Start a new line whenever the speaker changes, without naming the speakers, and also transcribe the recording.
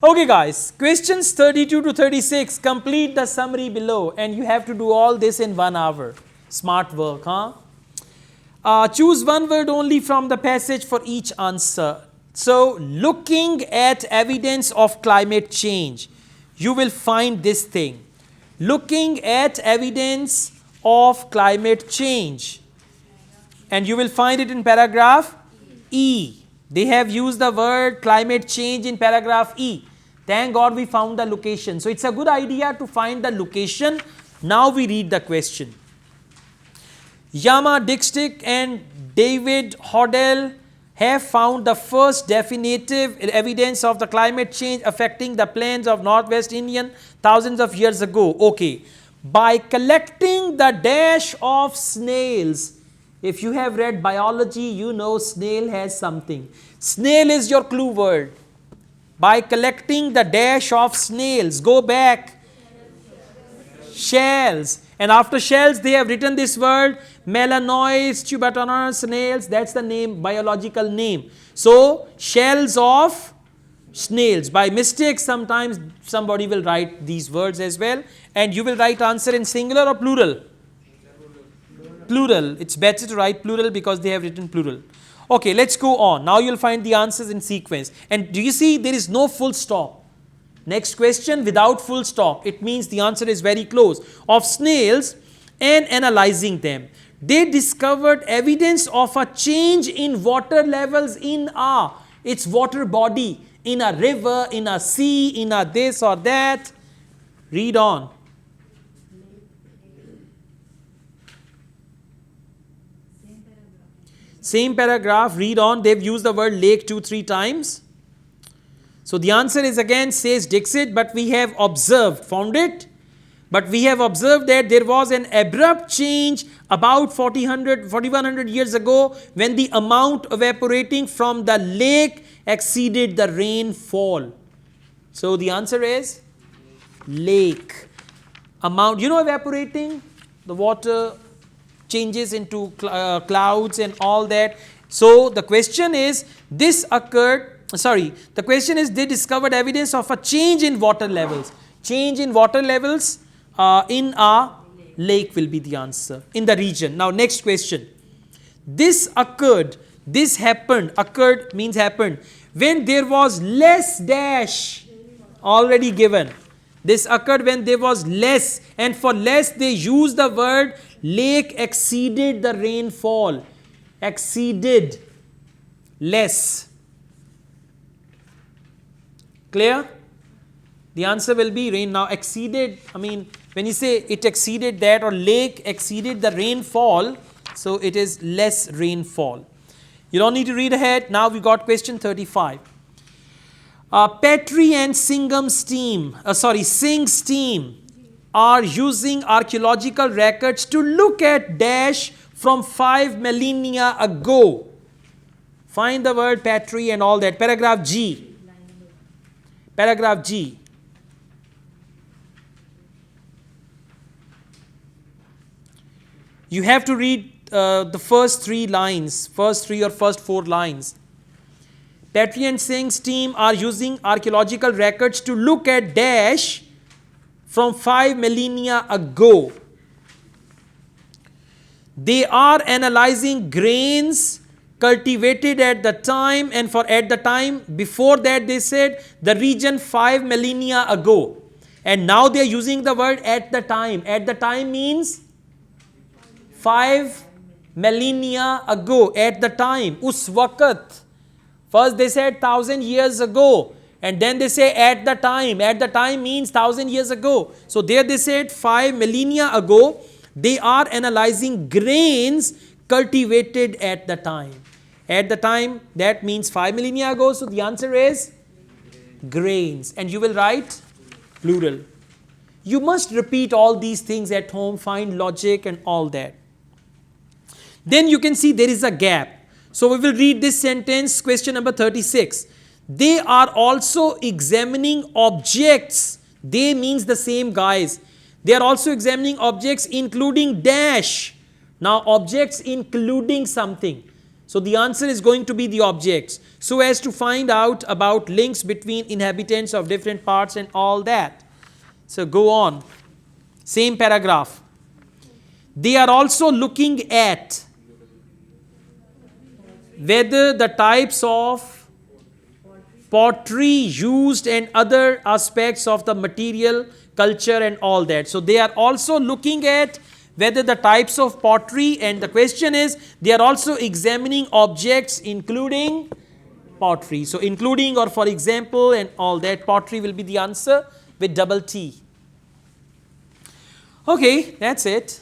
Okay guys, questions 32 to 36, complete the summary below and you have to do all this in 1 hour. Smart work, huh? Choose one word only from the passage for each answer. So, looking at evidence of climate change, you will find this thing. Looking at evidence of climate change. And you will find it in paragraph E. They have used the word climate change in paragraph E. Thank God we found the location. So it's a good idea to find the location. Now we read the question. Yama Dixtick and David Hodel have found the first definitive evidence of the climate change affecting the plains of Northwest Indian thousands of years ago. Okay. By collecting the dash of snails. If you have read biology, you know snail has something. Snail is your clue word. By collecting the dash of snails, go back, shells. And after shells, they have written this word, melanoids, tubertonous snails. That's the name, biological name. So, shells of snails. By mistake, sometimes somebody will write these words as well. And you will write answer in singular or plural? Plural. It's better to write plural because they have written plural. Okay, let's go on. Now you'll find the answers in sequence. And do you see there is no full stop? Next question without full stop. It means the answer is very close. Of snails and analyzing them. They discovered evidence of a change in water levels in its water body. In a river, in a sea, in a this or that. Read on. Same paragraph, read on. They've used the word lake 2-3 times. So the answer is again says Dixit, but we have observed, found it? But we have observed that there was an abrupt change about 4100 years ago when the amount evaporating from the lake exceeded the rainfall. So the answer is lake. Amount, you know evaporating? The water changes into clouds and all that. So the question is, the question is they discovered evidence of a change in water levels. Change in water levels in a lake will be the answer in the region. Now next question. This occurred means happened when there was less dash already given. This occurred when there was less, and for less they used the word lake exceeded the rainfall. Exceeded. Less. Clear? The answer will be rain. Now exceeded, I mean when you say it exceeded that or lake exceeded the rainfall, so it is less rainfall. You don't need to read ahead. Now we got question 35. Petrie and Sing's team are using archaeological records to look at dash from 5 millennia ago. Find the word Petrie and all that. Paragraph G. Paragraph G. You have to read the first 3 lines, first 3 or first 4 lines. Petrie and Sing's team are using archaeological records to look at dash from 5 millennia ago. They are analyzing grains cultivated at the time, and for at the time before that they said the region 5 millennia ago. And now they are using the word at the time. At the time means 5 millennia ago. At the time. Us waqt. First they said 1000 years ago, and then they say at the time. At the time means 1000 years ago. So there they said 5 millennia ago. They are analyzing grains cultivated at the time. At the time, that means 5 millennia ago. So the answer is grains. And you will write plural. You must repeat all these things at home, find logic and all that. Then you can see there is a gap. So we will read this sentence, question number 36. They are also examining objects. They means the same guys. They are also examining objects including dash. Now objects including something. So the answer is going to be the objects, so as to find out about links between inhabitants of different parts and all that. So go on. Same paragraph. They are also looking at whether the types of pottery used and other aspects of the material culture and all that. So they are also looking at whether the types of pottery, and the question is they are also examining objects including pottery. So including or for example and all that, pottery will be the answer with double T. Okay, that's it.